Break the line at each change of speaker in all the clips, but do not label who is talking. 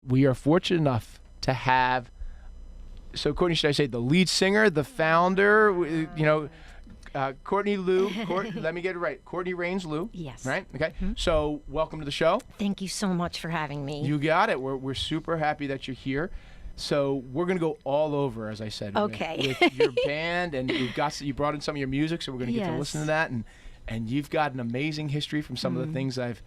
we are fortunate enough to have, so Courtney, should I say the lead singer, the founder, Courtney Lou, let me get it right. Courtney Rains Lou.
Yes.
Right? Okay. So welcome to the show.
Thank you so much for having me.
You got it. We're super happy that you're here. So we're going to go all over, as I said,
okay.
with your band, and you brought in some of your music, so we're going to get to listen to that, and you've got an amazing history from some of the things I've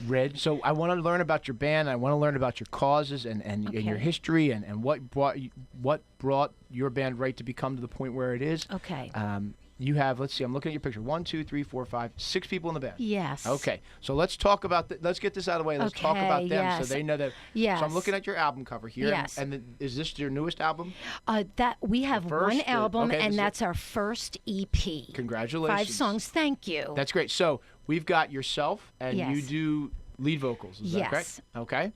read. So I want to learn about your band. I want to learn about your causes and your history and what brought your band right to become to the point where it is.
Okay.
You have, let's see, I'm looking at your picture. 1, 2, 3, 4, 5, 6 people in the band.
Yes.
Okay. So let's talk about let's get this out of the way. Let's talk about them so they know that.
Yes.
So I'm looking at your album cover here.
Yes.
And is this your newest album?
That we have one album, and that's our first EP.
Congratulations.
5 songs. Thank you.
That's great. So we've got yourself, and
Yes.
you do lead vocals. Is that correct? Okay.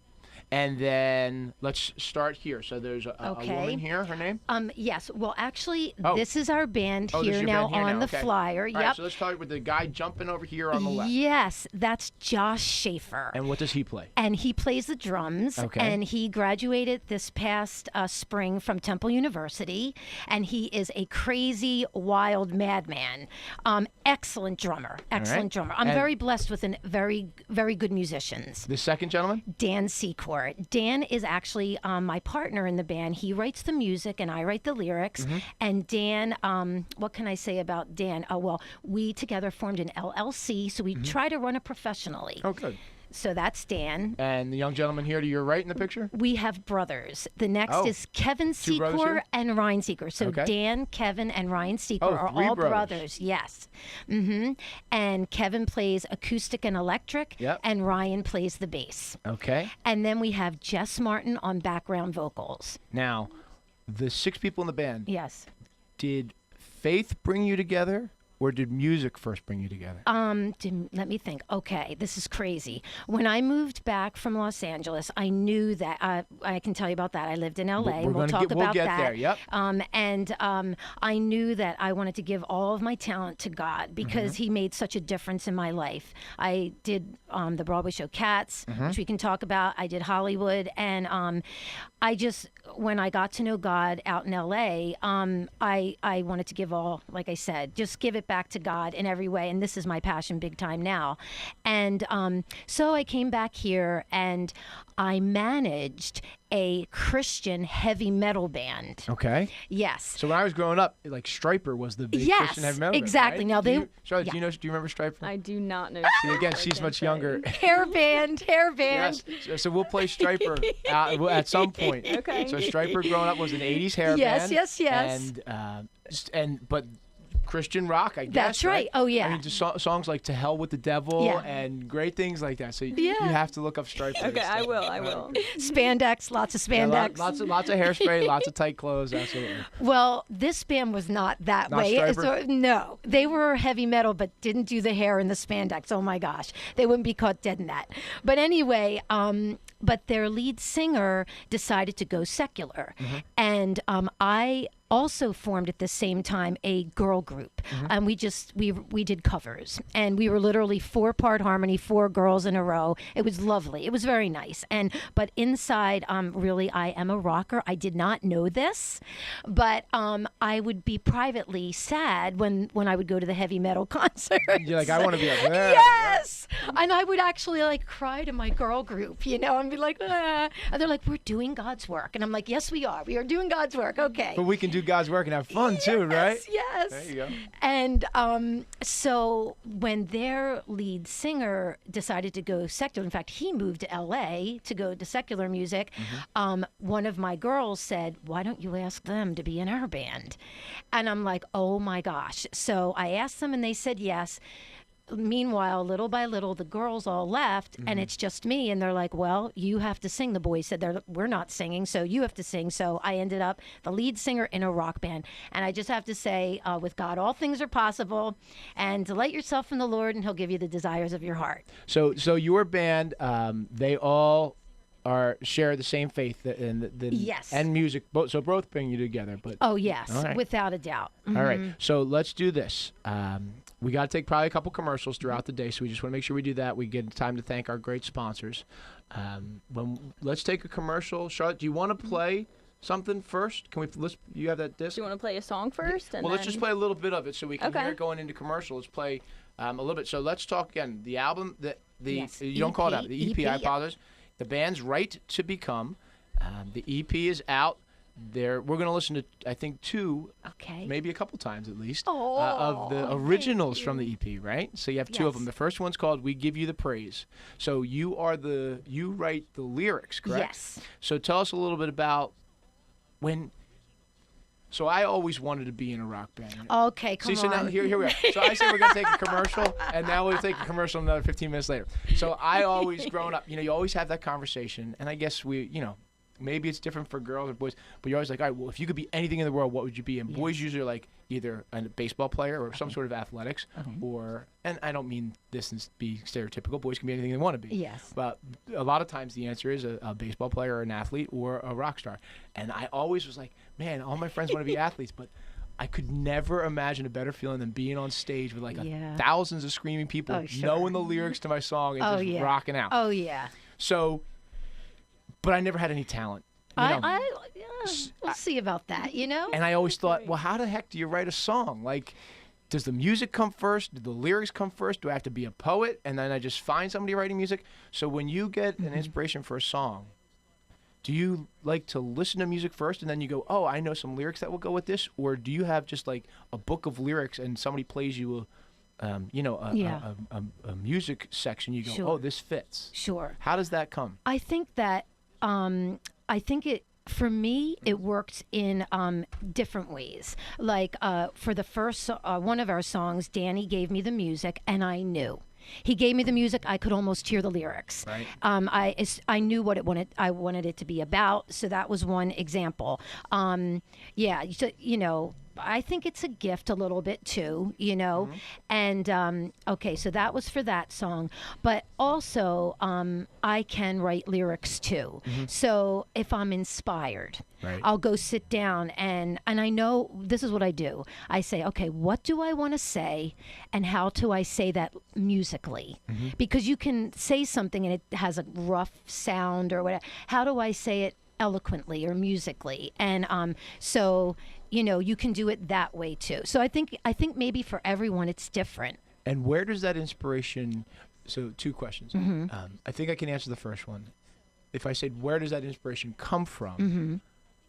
And then let's start here. So there's a woman here. Her name?
Yes. Well, actually, this is our band
this is
here
your
now
band here
on
now.
the
Okay.
flyer.
All right, so let's start with the guy jumping over here on the left.
Yes, that's Josh Schaefer.
And what does he play?
And he plays the drums.
Okay.
And he graduated this past spring from Temple University. And he is a crazy, wild madman. Excellent drummer. Excellent drummer. I'm very blessed with very, very good musicians.
The second gentleman?
Dan Secord. Dan is actually my partner in the band. He writes the music and I write the lyrics. And Dan, what can I say about Dan? Oh, well, we together formed an LLC, so we try to run it professionally.
Oh, good.
So that's Dan.
And the young gentleman here to your right in the picture?
We have brothers. The next is Kevin Secord and Ryan Secord. So Dan, Kevin, and Ryan Secord are all brothers. Yes. And Kevin plays acoustic and electric, and Ryan plays the bass.
Okay.
And then we have Jess Martin on background vocals.
Now, the 6 people in the band.
Yes.
Did faith bring you together? Or did music first bring you together?
Let me think. Okay, this is crazy. When I moved back from Los Angeles, I knew that I can tell you about that. I lived in LA. We'll talk about that.
There. Yep.
I knew that I wanted to give all of my talent to God because He made such a difference in my life. I did the Broadway show Cats, which we can talk about. I did Hollywood, and when I got to know God out in LA, I wanted to give all, like I said, just give it back to God in every way. And this is my passion big time now. And so I came back here and I managed a Christian heavy metal band.
Okay.
Yes.
So when I was growing up, like Stryper was the big Christian heavy metal
exactly.
band, right?
Now
Charlotte, do you remember Stryper?
I do not know.
See, again, she's much younger.
Hair band.
Yes. So we'll play Stryper at some point.
Okay.
So Stryper growing up was an 80s hair band.
Yes.
But Christian rock, I guess.
That's right. Oh, yeah.
I mean, songs like "To Hell with the Devil" and great things like that. So you have to look up Stryper.
Okay, I will.
Spandex, lots of spandex.
Yeah, lots of hairspray, lots of tight clothes. Absolutely.
Well, this band was not that way.
Stryper?
No, they were heavy metal, but didn't do the hair and the spandex. Oh my gosh, they wouldn't be caught dead in that. But anyway, but their lead singer decided to go secular, and I also formed at the same time a girl group, and we did covers, and we were literally 4-part harmony, 4 girls in a row. It was lovely. It was very nice. But inside, really, I am a rocker. I did not know this, but I would be privately sad when I would go to the heavy metal concerts.
You're like, I want to be up there.
Yes, and I would actually like cry to my girl group, and be like, ah. And they're like, we're doing God's work, and I'm like, yes, we are. We are doing God's work. Okay.
But we can do God's work and have fun too, right?
Yes.
There you go.
And so when their lead singer decided to go secular, in fact, he moved to LA to go to secular music, one of my girls said, why don't you ask them to be in our band? And I'm like, oh my gosh. So I asked them and they said yes. Meanwhile, little by little, the girls all left, and it's just me. And they're like, well, you have to sing. The boys said, we're not singing, so you have to sing. So I ended up the lead singer in a rock band. And I just have to say, with God, all things are possible. And delight yourself in the Lord, and He'll give you the desires of your heart.
So your band, they all share the same faith and music, so both bring you together. But
oh yes, without a doubt.
All right, so let's do this. we got to take probably a couple commercials throughout the day, so we just want to make sure we do that. We get time to thank our great sponsors. Let's take a commercial. Charlotte, do you want to play something first? Can we? You have that disc?
Do you want to play a song first?
Well, let's just play a little bit of it so we can hear it going into commercial. Let's play a little bit. So let's talk again. The album,
Yes.
you don't call it out. The EP,
EP,
I apologize. The band's Right to Become. The EP is out. We're going to listen to, I think, 2, maybe a couple times at least, of the originals from the EP, right? So you have 2 of them. The first one's called We Give You the Praise. So you write the lyrics, correct?
Yes.
So tell us a little bit about so I always wanted to be in a rock band.
Okay, come on.
So now, here we are. So I said we're going to take a commercial, and now we'll take a commercial another 15 minutes later. So I always, growing up, you always have that conversation, and I guess maybe it's different for girls or boys, but you're always like, all right, well, if you could be anything in the world, what would you be? And boys usually are like either a baseball player or some sort of athletics, and I don't mean this to be stereotypical, boys can be anything they want to be.
Yes.
But a lot of times the answer is a baseball player or an athlete or a rock star. And I always was like, man, all my friends want to be athletes, but I could never imagine a better feeling than being on stage with like thousands of screaming people, knowing the lyrics to my song and just rocking out.
Oh, yeah.
So, but I never had any talent.
We'll see about that,
And I always thought, well, how the heck do you write a song? Like, does the music come first? Do the lyrics come first? Do I have to be a poet? And then I just find somebody writing music? So when you get an inspiration for a song, do you like to listen to music first and then you go, oh, I know some lyrics that will go with this? Or do you have just like a book of lyrics and somebody plays you a music section, you go, oh, this fits.
Sure.
How does that come?
I think that, for me, it worked in different ways. Like for the first one of our songs, Danny gave me the music, and I knew. He gave me the music. I could almost hear the lyrics.
Right.
I knew what I wanted it to be about. So that was one example. I think it's a gift a little bit too, And so that was for that song. But also, I can write lyrics too. So if I'm inspired, I'll go sit down and I know this is what I do. I say, okay, what do I want to say, and how do I say that musically? Because you can say something and it has a rough sound or whatever. How do I say it eloquently or musically? And you can do it that way too. So I think maybe for everyone it's different.
And where does that inspiration? So 2 questions. I think I can answer the first one. If I said, where does that inspiration come from?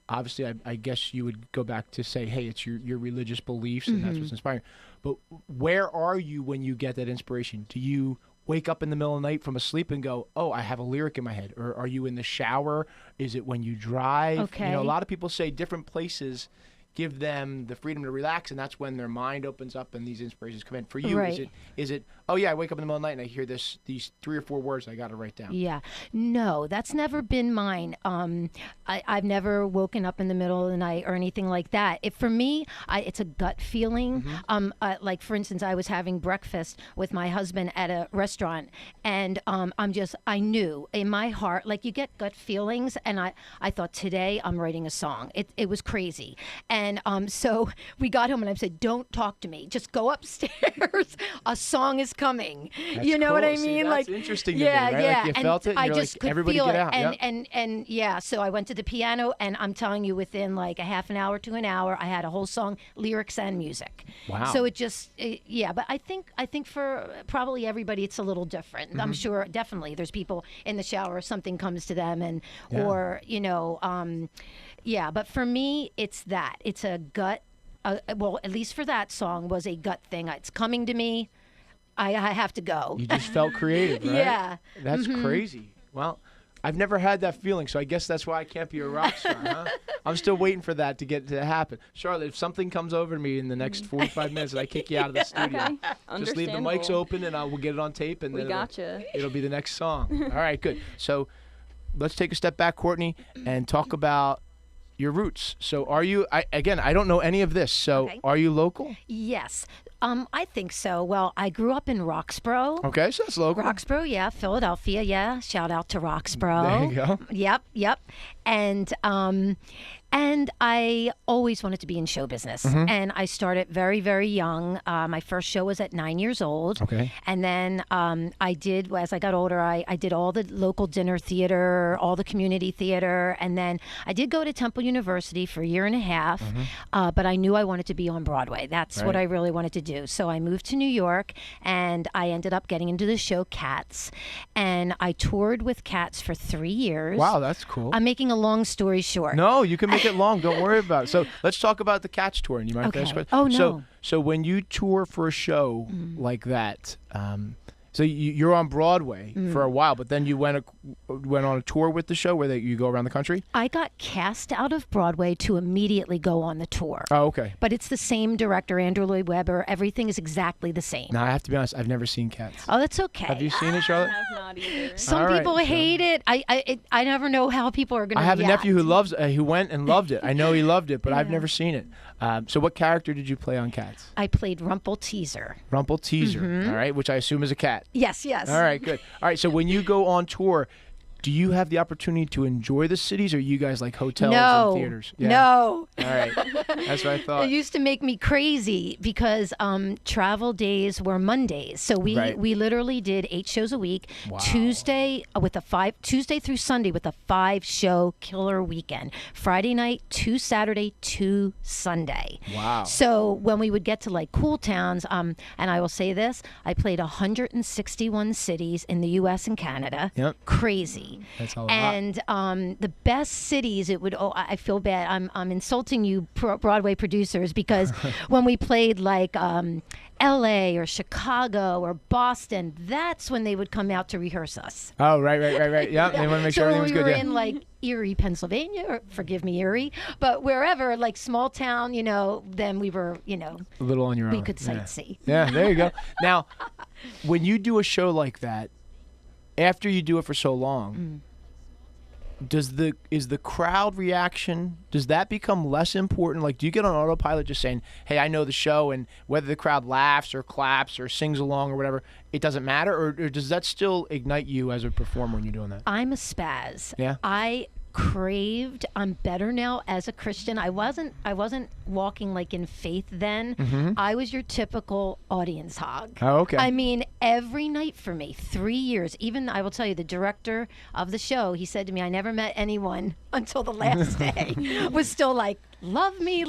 Obviously, I guess you would go back to say, hey, it's your religious beliefs, and that's what's inspiring. But where are you when you get that inspiration? Do you wake up in the middle of the night from a sleep and go, oh, I have a lyric in my head? Or are you in the shower? Is it when you drive?
Okay.
A lot of people say different places give them the freedom to relax, and that's when their mind opens up and these inspirations come in. For you, is it oh yeah, I wake up in the middle of the night and I hear these 3 or 4 words I got to write down?
Yeah. No, that's never been mine. I've never woken up in the middle of the night or anything like that. For me, it's a gut feeling. Like, for instance, I was having breakfast with my husband at a restaurant, and I knew in my heart, like you get gut feelings, and I thought, today I'm writing a song. It was crazy. And so we got home and I said, don't talk to me. Just go upstairs. A song is coming.
That's
you know
cool.
what I
See,
mean?
that's
like,
interesting to me, right? Like you felt it and
I
you're
just
like,
could
everybody
feel
get
it.
out.
And so I went to the piano, and I'm telling you, within like a half an hour to an hour, I had a whole song, lyrics and music.
Wow.
So but I think for probably everybody it's a little different. I'm sure definitely there's people in the shower, something comes to them, but for me, it's that. It's a gut, well, at least for that song, was a gut thing. It's coming to me. I have to go.
You just felt creative, right?
Yeah.
That's crazy. Well, I've never had that feeling, so I guess that's why I can't be a rock star, huh? I'm still waiting for that to happen. Charlotte, if something comes over to me in the next 45 minutes and I kick you out of the studio, just leave the mics open and we'll get it on tape, and then it'll be the next song. All right, good. So let's take a step back, Courtney, and talk about your roots. So are you, I don't know any of this, so are you local?
Yes. I think so. Well, I grew up in Roxborough.
Okay, so that's local.
Roxborough, yeah. Philadelphia, yeah. Shout out to Roxborough.
There you go.
Yep. And And I always wanted to be in show business. And I started very, very young. My first show was at 9 years old.
Okay.
And then I did, as I got older, I did all the local dinner theater, all the community theater. And then I did go to Temple University for a year and a half, but I knew I wanted to be on Broadway. That's what I really wanted to do. So I moved to New York, and I ended up getting into the show Cats. And I toured with Cats for 3 years.
Wow, that's cool.
I'm making a long story short.
No, you can make it long. Don't worry about it. So let's talk about the Cats tour. And you mind if I ask a question?
Oh, no.
So when you tour for a show like that, so you're on Broadway for a while, but then you went on a tour with the show where you go around the country?
I got cast out of Broadway to immediately go on the tour.
Oh, okay.
But it's the same director, Andrew Lloyd Webber. Everything is exactly the same.
Now, I have to be honest, I've never seen Cats.
Oh, that's okay.
Have you seen it, Charlotte?
I have not either.
Some people hate it. I never know how people are going to
I have a nephew who went and loved it. I know he loved it, but I've never seen it. So what character did you play on Cats?
I played Rumple Teaser.
Rumple Teaser, all right, which I assume is a cat.
Yes, yes.
All right, good. All right, so when you go on tour, do you have the opportunity to enjoy the cities, or are you guys like hotels and theaters?
No.
All right. That's what I thought.
It used to make me crazy because travel days were Mondays. So we literally did 8 shows a week.
Wow.
Tuesday through Sunday with a 5-show killer weekend. Friday night, 2 Saturday, 2 Sunday.
Wow.
So when we would get to like cool towns, and I will say this, I played 161 cities in the U.S. and Canada.
Yep.
Crazy.
That's a lot.
And the best cities, I feel bad. I'm insulting you Broadway producers because when we played like LA or Chicago or Boston, that's when they would come out to rehearse us.
Oh, right. Yeah, they want to make sure everything was good.
So when we were in like Erie, Pennsylvania, or forgive me, Erie, but wherever, like small town, then we were,
a little on your own.
We could sightsee.
Yeah, there you go. Now, when you do a show like that, after you do it for so long, is the crowd reaction, does that become less important? Like, do you get on autopilot just saying, hey, I know the show, and whether the crowd laughs or claps or sings along or whatever, it doesn't matter? Or does that still ignite you as a performer when you're doing that?
I'm a spaz.
Yeah.
I'm better now as a Christian. I wasn't walking like in faith then. I was your typical audience hog.
Oh, okay.
I mean, every night for me, 3 years. Even I will tell you, the director of the show, he said to me, I never met anyone until the last day was still like, love me.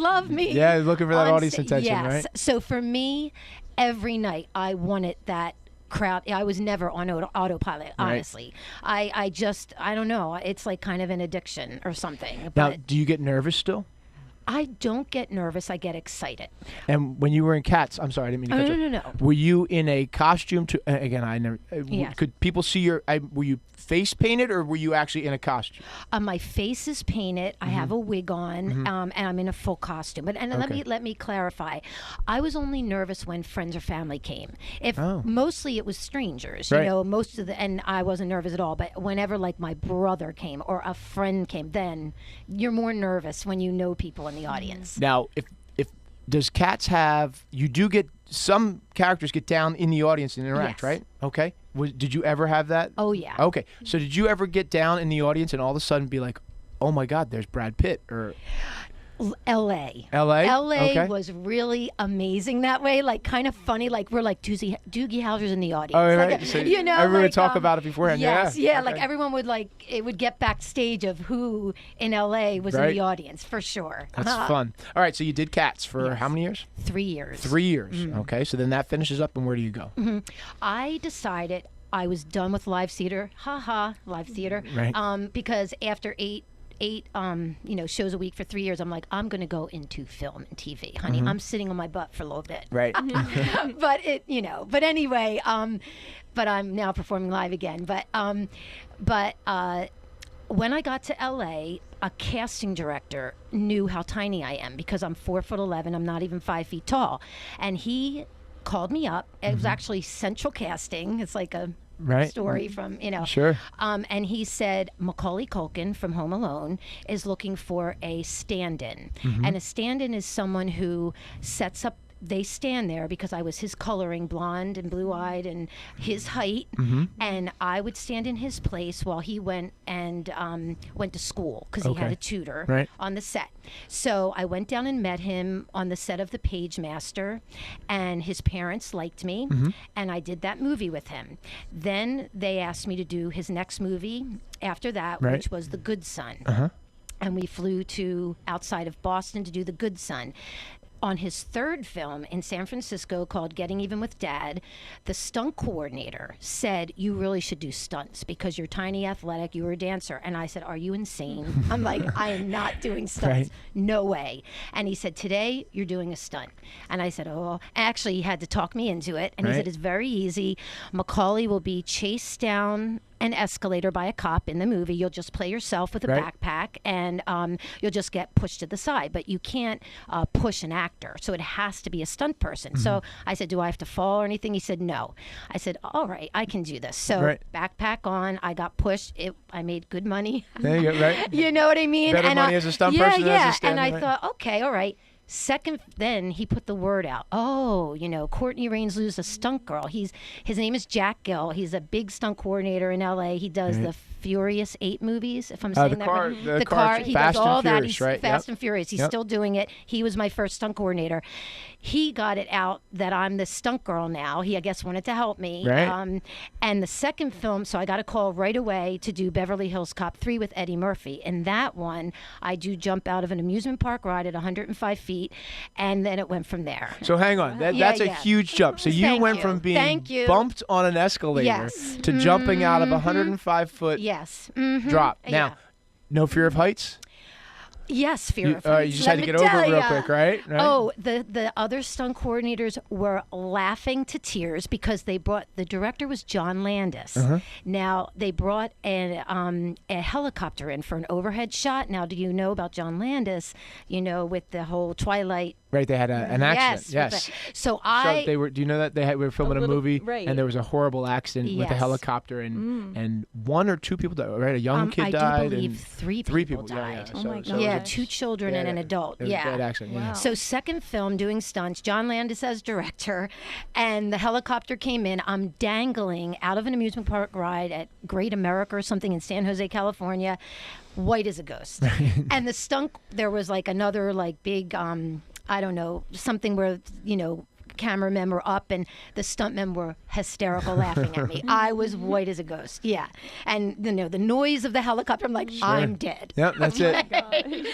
Yeah, looking for that audience attention,
yes.
right?
So for me, every night I wanted that crowd. I was never on autopilot, honestly. Right. I don't know. It's like kind of an addiction or something.
Now,
But
do you get nervous still?
I don't get nervous. I get excited.
And when you were in Cats, I'm sorry, I didn't mean to cut you.
No.
Were you in a costume? Again, I never.
Yes.
Could people see your? Were you face painted, or were you actually in a costume?
My face is painted. I have a wig on, and I'm in a full costume. But let me clarify. I was only nervous when friends or family came. Mostly it was strangers,
right.
and I wasn't nervous at all. But whenever like my brother came or a friend came, then you're more nervous when you know people in the audience.
Now, if does Cats have? You do get some characters get down in the audience and interact,
Yes.
right? Okay. Did you ever have that?
Oh yeah.
Okay. So did you ever get down in the audience and all of a sudden be like, "Oh my God, there's Brad Pitt," or
L.A.
L.A. Okay.
was really amazing that way. Like kind of funny. Like we're like Doogie Howser's in the audience.
Oh, right.
Like,
So
everyone
would talk about it beforehand.
Yes,
Yeah.
Like everyone would it would get backstage of who in L.A. was in the audience for sure.
That's fun. All right. So you did Cats for how many years?
3 years.
3 years. Okay. So then that finishes up, and where do you go?
I decided I was done with live theater. Live theater.
Right.
Because after eight shows a week for 3 years, I'm like, I'm going to go into film and TV, honey. I'm sitting on my butt for a little bit.
Right.
But anyway, but I'm now performing live again. But when I got to LA, a casting director knew how tiny I am because I'm 4'11". I'm not even 5 feet tall. And he called me up. It was actually Central Casting. It's like a story from,
Sure.
And he said, Macaulay Culkin from Home Alone is looking for a stand-in. And a stand-in is someone who sets up they stand there because I was his coloring, blonde and blue-eyed and his height, and I would stand in his place while he went to school because he had a tutor on the set. So I went down and met him on the set of The Page Master, and his parents liked me, and I did that movie with him. Then they asked me to do his next movie after that, which was The Good Son. And we flew to outside of Boston to do The Good Son. On his third film in San Francisco called Getting Even with Dad, the stunt coordinator said, you really should do stunts because you're tiny, athletic, you were a dancer. And I said, are you insane? I'm like, I am not doing stunts. No way. And he said, today you're doing a stunt. And I said, oh, actually he had to talk me into it. And he said, it's very easy. Macaulay will be chased down an escalator by a cop in the movie. You'll just play yourself with a backpack, and you'll just get pushed to the side. But you can't push an actor, so it has to be a stunt person. So I said, do I have to fall or anything? He said, no. I said, all right, I can do this. So backpack on, I got pushed. I made good money.
There you go,
You know what I mean?
Better money as a stunt person than as a stand-up.
And I thought, okay, all right. Second, then he put the word out. Oh, you know, Courtney Rainslou's a stunt girl. His name is Jack Gill. He's a big stunt coordinator in L.A. He does the Furious 8 movies, if I'm saying that right.
The car.
He
Fast
does all
and
that.
Furious,
He's Fast and Furious. He's still doing it. He was my first stunt coordinator. He got it out that I'm the stunt girl now. He, I guess, wanted to help me. And the second film, so I got a call right away to do Beverly Hills Cop 3 with Eddie Murphy. In that one, I do jump out of an amusement park ride at 105 feet, and then it went from there.
So hang on. That's a huge jump. So you went from being bumped on an escalator to jumping out of a 105-foot drop. Now, no fear of heights?
Yes, fear of heights.
You just had to get over it real quick, right?
Oh, the other stunt coordinators were laughing to tears because the director was John Landis. Now, they brought a helicopter in for an overhead shot. Now, do you know about John Landis, you know, with the whole Twilight?
Right, they had an accident. Yes.
So
they were. Do you know that we were filming a movie and there was a horrible accident with a helicopter and one or two people died. Right, a young kid died.
I do believe three people died.
Oh my God.
2 children and an adult.
It was a bad accident.
Wow.
So second film doing stunts, John Landis as director, and the helicopter came in. I'm dangling out of an amusement park ride at Great America or something in San Jose, California, white as a ghost. And the stunt, there was like another like big, I don't know, something where, you know, cameramen were up and the stuntmen were hysterical laughing at me. I was white as a ghost. Yeah. And you know, the noise of the helicopter, I'm like, I'm dead.
Yep, that's it.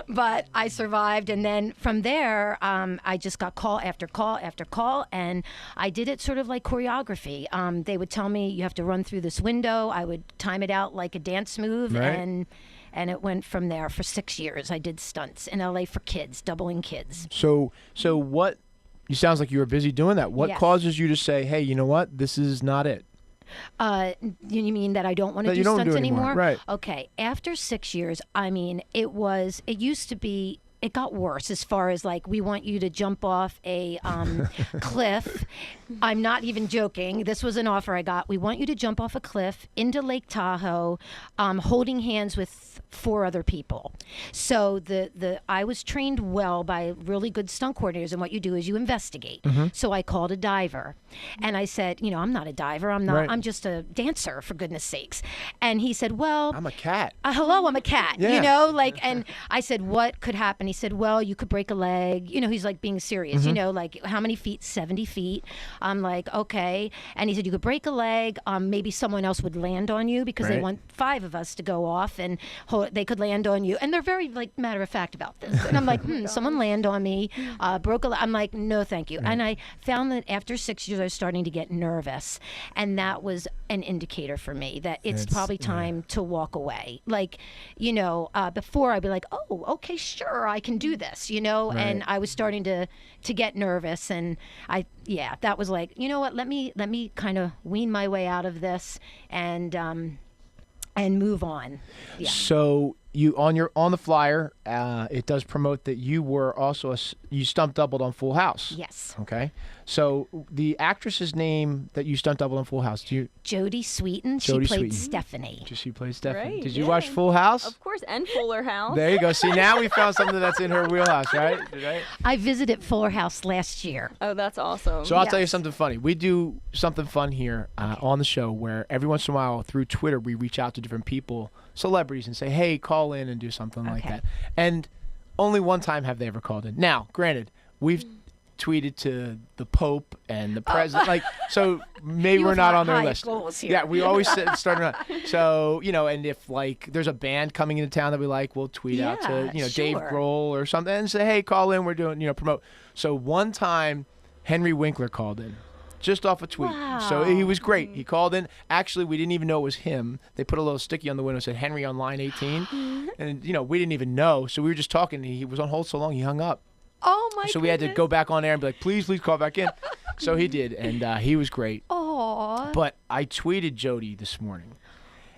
But I survived, and then from there, I just got call after call after call, and I did it sort of like choreography. They would tell me, you have to run through this window. I would time it out like a dance move, and it went from there. For 6 years, I did stunts in LA for kids, doubling kids.
So what? You sounds like you were busy doing that. What causes you to say, hey, you know what? This is not it.
You mean that I don't want to do stunts anymore?
Right.
Okay. After 6 years, I mean, it used to be, it got worse as far as like, we want you to jump off a cliff. I'm not even joking. This was an offer I got. We want you to jump off a cliff into Lake Tahoe, holding hands with 4 other people. So I was trained well by really good stunt coordinators, and what you do is you investigate. So I called a diver, and I said, you know, I'm not a diver. I'm not. I'm just a dancer, for goodness sakes. And he said, well,
I'm a cat.
Hello, I'm a cat. Yeah. You know, like, and I said, what could happen? He said, well, you could break a leg. You know, he's like being serious. You know, like, how many feet? 70 feet. I'm like, okay. And he said, you could break a leg. Maybe someone else would land on you because they want 5 of us to go off and they could land on you. And they're very like matter of fact about this. And I'm like, someone land on me, broke a leg. I'm like, no, thank you. And I found that after 6 years, I was starting to get nervous. And that was an indicator for me that it's probably time to walk away. Like, you know, before I'd be like, oh, okay, sure, I can do this, you know? And I was starting to get nervous. And that was like, you know what, let me kind of wean my way out of this and move on. Yeah.
So you on the flyer, it does promote that you were also you stunt doubled on Full House.
Yes.
Okay. So the actress's name that you stunt doubled on Full House,
Jodie Sweetin. She
Jodie
played
Sweetin.
Stephanie.
She played Stephanie.
Right,
Did you watch Full House?
Of course, and Fuller House.
There you go. See, now we found something that's in her wheelhouse, right?
I visited Fuller House last year.
Oh, that's awesome.
So I'll tell you something funny. We do something fun here on the show where every once in a while through Twitter we reach out to different people, celebrities, and say, hey, call in and do something like that. And only one time have they ever called in. Now, granted, we've tweeted to the Pope and the president, like, so maybe we're not on their list. Yeah, we always start on. So, and if like there's a band coming into town that we like, we'll tweet out to, Dave Grohl or something and say, hey, call in, we're doing, promote. So one time Henry Winkler called in. Just off a tweet.
Wow.
So he was great. He called in. Actually, we didn't even know it was him. They put a little sticky on the window that said Henry on line 18. And, we didn't even know. So we were just talking. He was on hold so long, he hung up.
Oh, my
So we had to go back on air and be like, please call back in. So he did. And he was great.
Aww.
But I tweeted Jodie this morning.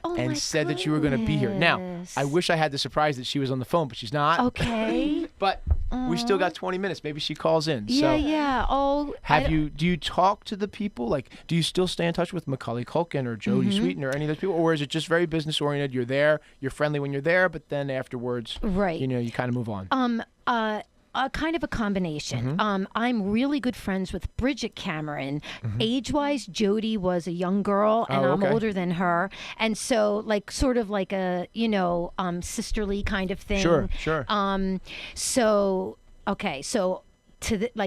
Oh,
and said that you were going to be here. Now, I wish I had the surprise that she was on the phone, but she's not.
Okay.
But we still got 20 minutes. Maybe she calls in.
Yeah,
so
yeah. Oh,
do you talk to the people? Like, do you still stay in touch with Macaulay Culkin or Jodie Sweetin or any of those people? Or is it just very business oriented? You're there, you're friendly when you're there, but then afterwards,
right.
You kind of move on.
Kind of a combination. I'm really good friends with Bridget Cameron. Age-wise, Jodie was a young girl, and I'm older than her, and so sort of like a sisterly kind of thing.
Sure.
So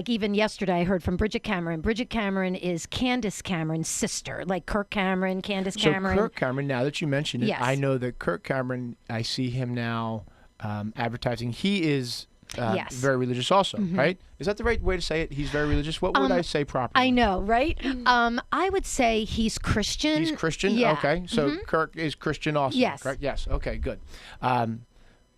even yesterday, I heard from Bridget Cameron. Bridget Cameron is Candace Cameron's sister, like Kirk Cameron, Candace Cameron.
So Kirk Cameron. Now that you mention it,
yes.
I know that Kirk Cameron. I see him now advertising. He is.
Yes.
Very religious also, right? Is that the right way to say it? He's very religious. What would I say properly?
I know, right? I would say he's Christian.
He's Christian?
Yeah.
Okay. So Kirk is Christian also,
yes.
correct? Yes. Okay, good.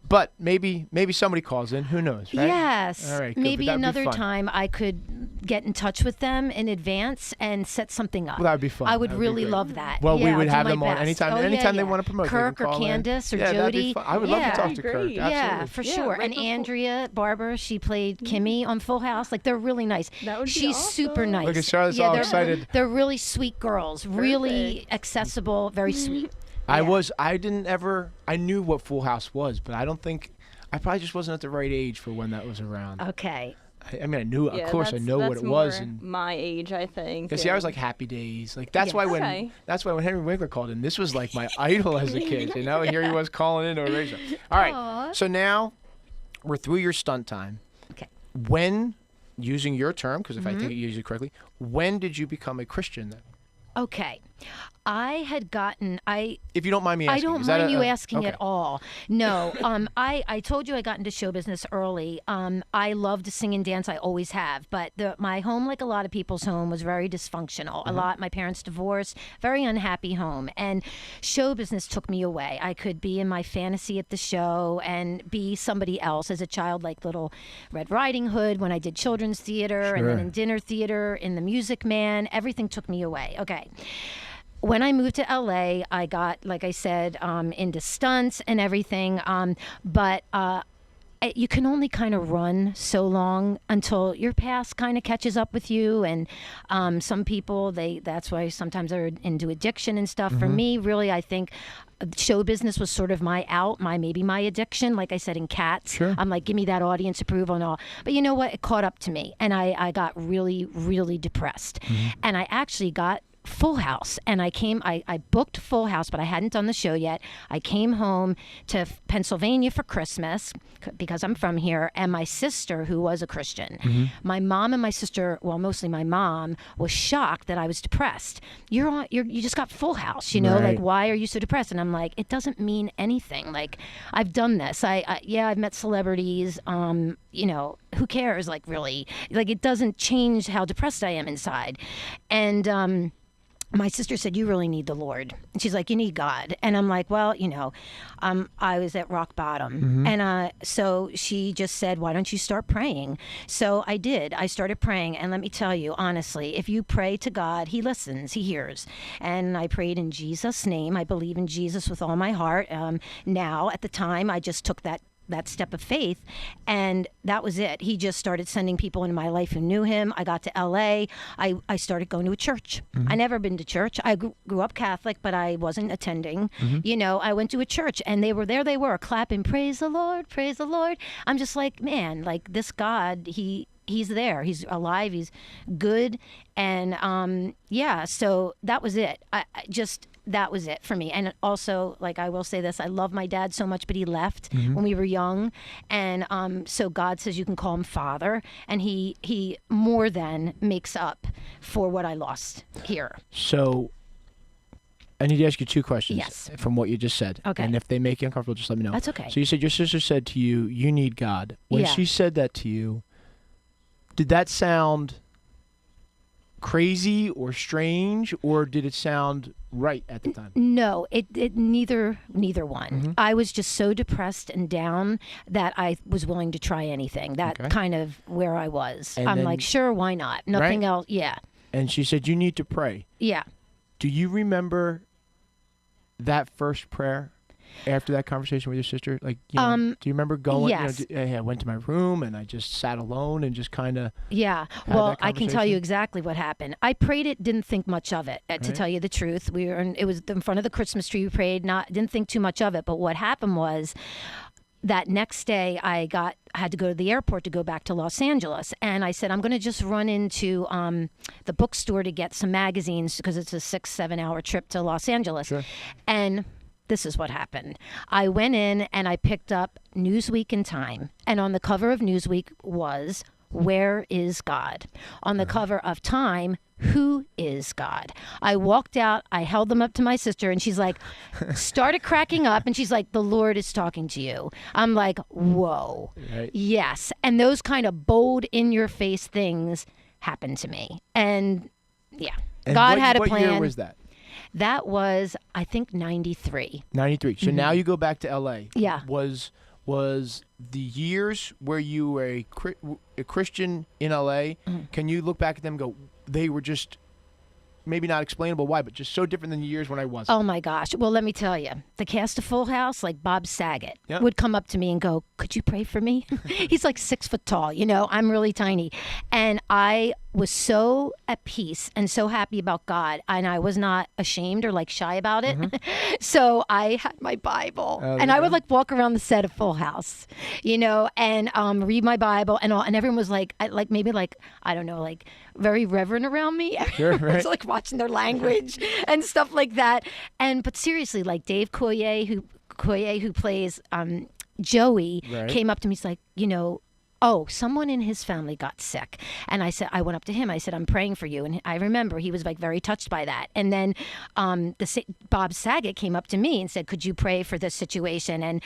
But maybe somebody calls in. Who knows, right?
Yes.
All right, good.
Maybe another time I could get in touch with them in advance and set something up.
Well, that would be fun.
I would really love that.
Well,
yeah,
we would
I'll
have
do
them
my
on
best.
anytime they want to promote.
Kirk or Candace or Jodie.
That'd be fun. I would love to talk to Kirk. Absolutely.
Yeah, for sure.
Right
and Andrea Barber, she played Kimmy on Full House. They're really nice.
That would be
She's
awesome.
super nice.
Look at Charlotte's all excited.
They're really sweet girls. Really accessible, very sweet.
I knew what Full House was, but I probably just wasn't at the right age for when that was around.
Okay.
I mean, I knew, of course, I know what it was. And
my age, I think.
See, I was like Happy Days. Like that's why when Henry Winkler called in, this was like my idol as a kid, And here he was calling into a radio show. All right.
Aww.
So now we're through your stunt time.
Okay.
When, using your term, because if I think it used it correctly, when did you become a Christian then?
Okay. I had gotten
if you don't mind me asking.
I don't mind you asking at all. No. I told you I got into show business early. I love to sing and dance. I always have. But my home, like a lot of people's home, was very dysfunctional. My parents divorced, very unhappy home. And show business took me away. I could be in my fantasy at the show and be somebody else as a child, like Little Red Riding Hood when I did children's theater and then in dinner theater, in The Music Man. Everything took me away. Okay. When I moved to LA, I got, like I said, into stunts and everything. But you can only kind of run so long until your past kind of catches up with you. And some people, that's why sometimes they're into addiction and stuff. For me, really, I think show business was sort of my out, maybe my addiction. Like I said in Cats,
Sure. I'm
like, give me that audience approval and all. But you know what? It caught up to me. And I got really, really depressed. And I actually got Full House, and I booked Full House, but I hadn't done the show yet. I came home to Pennsylvania for Christmas because I'm from here, and my sister, who was a Christian, my mom and my sister, well, mostly my mom, was shocked that I was depressed. You just got Full House,
Right.
like, why are you so depressed? And I'm like, it doesn't mean anything. Like, I've done this. I've met celebrities. Who cares? Like, really, like, it doesn't change how depressed I am inside. And my sister said, you really need the Lord. And she's like, you need God. And I'm like, well, I was at rock bottom. And so she just said, why don't you start praying? So I did. I started praying. And let me tell you, honestly, if you pray to God, he listens, he hears. And I prayed in Jesus' name. I believe in Jesus with all my heart. Now, at the time, I just took that step of faith, and that was it. He just started sending people into my life who knew him. I got to LA. I started going to a church. I never been to church. I grew up Catholic, but I wasn't attending. I went to a church, and they were clapping, praise the Lord, praise the Lord. I'm just like, man, like this God, he's there. He's alive. He's good. And so that was it. That was it for me. And also, like, I will say this, I love my dad so much, but he left when we were young. And so God says you can call him Father. And he more than makes up for what I lost here.
So I need to ask you two questions.
Yes.
From what you just said.
Okay.
And if they make you uncomfortable, just let me know.
That's okay.
So you said your sister said to you, you need God. When she said that to you, did that sound crazy or strange, or did it sound right at the time?
No, it neither one. I was just so depressed and down that I was willing to try anything. That kind of where I was.
And
I'm like, sure, why not? Nothing else. Yeah.
And she said, you need to pray.
Yeah.
Do you remember that first prayer after that conversation with your sister? Like, do you remember going?
Yes.
I went to my room and I just sat alone and just kind of.
Yeah. Well, I can tell you exactly what happened. I prayed it, didn't think much of it. To tell you the truth, it was in front of the Christmas tree. We prayed, didn't think too much of it. But what happened was, that next day I had to go to the airport to go back to Los Angeles. And I said, I'm going to just run into the bookstore to get some magazines because it's a 6-7 hour trip to Los Angeles.
Sure.
And this is what happened. I went in and I picked up Newsweek and Time. And on the cover of Newsweek was, Where is God? On the cover of Time, Who is God? I walked out, I held them up to my sister, and she's like, started cracking up, and she's like, the Lord is talking to you. I'm like, whoa.
Right.
Yes. And those kind of bold, in-your-face things happened to me. And yeah,
And
God had a plan.
What year was that?
That was, I think, 93.
93. So now you go back to L.A.
Yeah.
Was the years where you were a Christian in L.A., can you look back at them and go, they were just maybe not explainable why, but just so different than the years when I wasn't?
Oh, my gosh. Well, let me tell you, the cast of Full House, like Bob Saget,
Yep.
would come up to me and go, could you pray for me? He's like 6 foot tall, I'm really tiny. And I was so at peace and so happy about God, and I was not ashamed or like shy about it. So I had my Bible, and I would like walk around the set of Full House, and read my Bible and all, and everyone was like, I don't know, like very reverent around me.
Sure,
Everyone was
right.
like watching their language and stuff like that. But seriously, like Dave Coulier, who plays Joey, came up to me. He's like, oh, someone in his family got sick. And I went up to him. I said, I'm praying for you. And I remember he was like very touched by that. And then Bob Saget came up to me and said, could you pray for this situation? And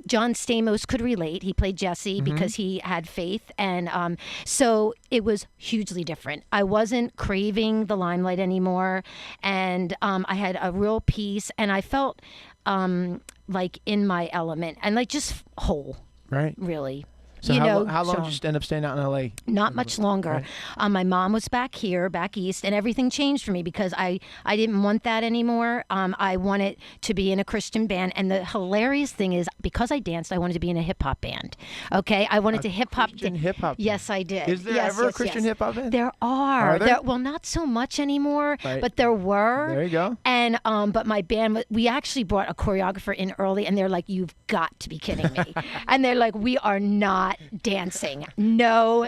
John Stamos could relate. He played Jesse because he had faith. And so it was hugely different. I wasn't craving the limelight anymore. And I had a real peace. And I felt like in my element and like just whole.
Right.
Really.
So how long did you end up staying out in L.A.?
Not much longer.
Right.
My mom was back east, and everything changed for me because I didn't want that anymore. I wanted to be in a Christian band, and the hilarious thing is, because I danced, I wanted to be in a hip hop band. Okay, I wanted to hip hop.
Hip hop.
Yes, I did.
Is there ever a Christian hip hop band?
There are.
Are there?
Well, not so much anymore, but there were.
There you go.
And but my band, we actually brought a choreographer in early, and they're like, "You've got to be kidding me!" And they're like, "We are not dancing. No.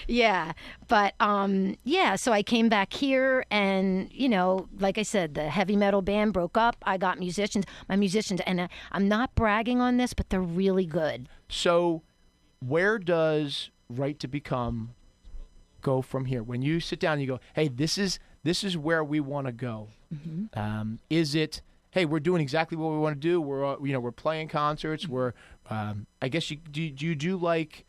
Yeah. But so I came back here, and like I said, the heavy metal band broke up. I got my musicians, and I'm not bragging on this, but they're really good.
So where does Right to Become go from here? When you sit down and you go, hey, this is where we want to go. Is it, hey, we're doing exactly what we want to do. We're playing concerts. We're I guess you do like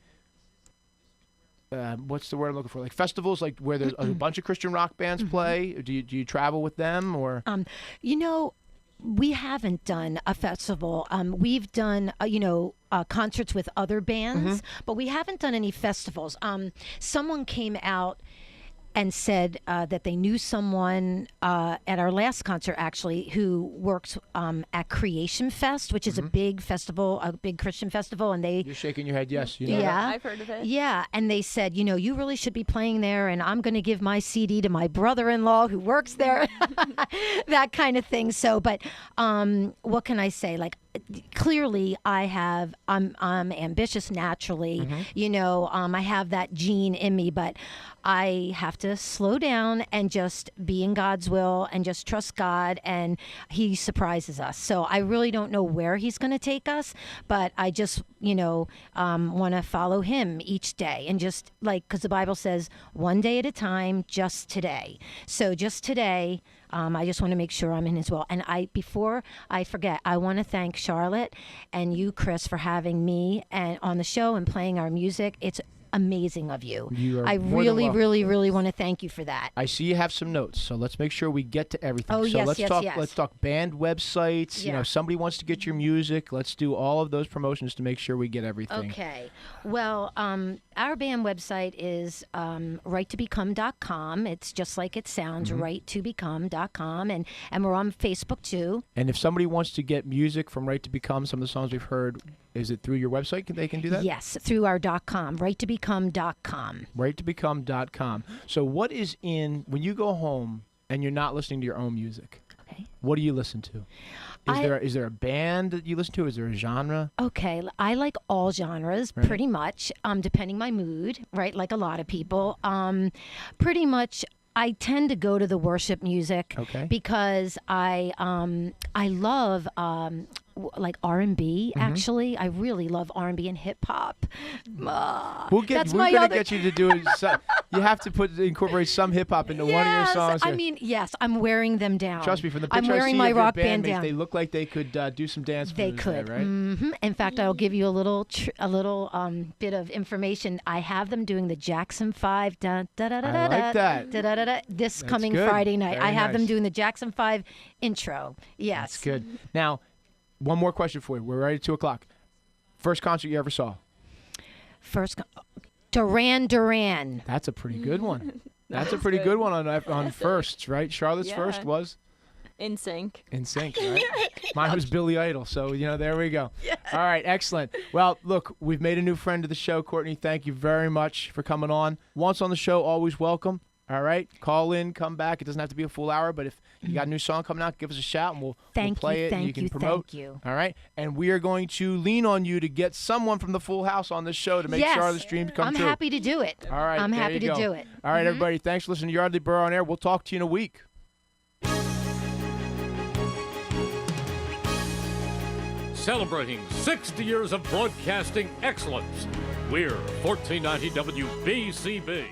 what's the word I'm looking for? Like festivals, like where there's a bunch of Christian rock bands play. Do you travel with them or?
You know, we haven't done a festival. We've done, concerts with other bands, but we haven't done any festivals. Someone came out and said that they knew someone at our last concert, actually, who works at Creation Fest, which is a big festival, a big Christian festival, and they.
You're shaking your head. Yes, you know.
Yeah,
I've heard of it.
Yeah, and they said, you really should be playing there, and I'm going to give my CD to my brother-in-law who works there, that kind of thing. So, but what can I say? Like, clearly, I'm ambitious naturally. I have that gene in me, but I have to slow down and just be in God's will and just trust God, and He surprises us. So I really don't know where He's going to take us, but I just, want to follow Him each day and just because the Bible says one day at a time, just today. So just today, I just want to make sure I'm in His will. And before I forget, I want to thank Charlotte and you, Chris, for having me and on the show and playing our music. It's amazing of you. I really, really, really want to thank you for that.
I see you have some notes, so let's make sure we get to everything.
Oh,
so
yes,
let's talk band websites.
Yeah.
If somebody wants to get your music, let's do all of those promotions to make sure we get everything.
Okay. Well, our band website is righttobecome.com. It's just like it sounds, righttobecome.com, and we're on Facebook too.
And if somebody wants to get music from Right to Become, some of the songs we've heard, is it through your website they can do that?
Yes, through our .com, righttobecome.com.
Righttobecome.com. So what is when you go home and you're not listening to your own music?
Okay.
What do you listen to? Is there a band that you listen to? Is there a genre?
Okay, I like all genres, pretty much, depending my mood, right? Like a lot of people. Pretty much, I tend to go to the worship music because I love like R&B. Actually, I really love R&B and hip hop.
We're gonna get you to do it. You have to incorporate some hip hop into one of your songs.
I mean, yes, I'm wearing them down.
Trust me, from the picture
I'm wearing
I see
my
of your
rock band
bandmates,
down.
they look like they could do some dance moves.
They could,
there, right?
In fact, I'll give you a little bit of information. I have them doing the Jackson 5.
I like that.
This
That's
coming
good.
Friday night.
Very
I have them
nice.
doing the Jackson 5 intro. Yes.
That's good. Now, one more question for you. We're right at 2:00. First concert you ever saw?
Duran.
That's a pretty good one. That's a pretty good one on firsts, right? Charlotte's first was
In Sync.
In Sync, right? Mine was Billy Idol. So, there we go. Yes. All right, excellent. Well, look, we've made a new friend of the show, Courtney. Thank you very much for coming on. Once on the show, always welcome. All right, call in, come back. It doesn't have to be a full hour, but if you got a new song coming out, give us a shout, and we'll play it, and you can promote.
Thank you.
All right, and we are going to lean on you to get someone from the Full House on this show to make sure the streams come true.
I'm happy to do it.
All right,
I'm happy to do it.
All right, everybody, thanks for listening to Yardley Burr on Air. We'll talk to you in a week.
Celebrating 60 years of broadcasting excellence. We're 1490 WBCB.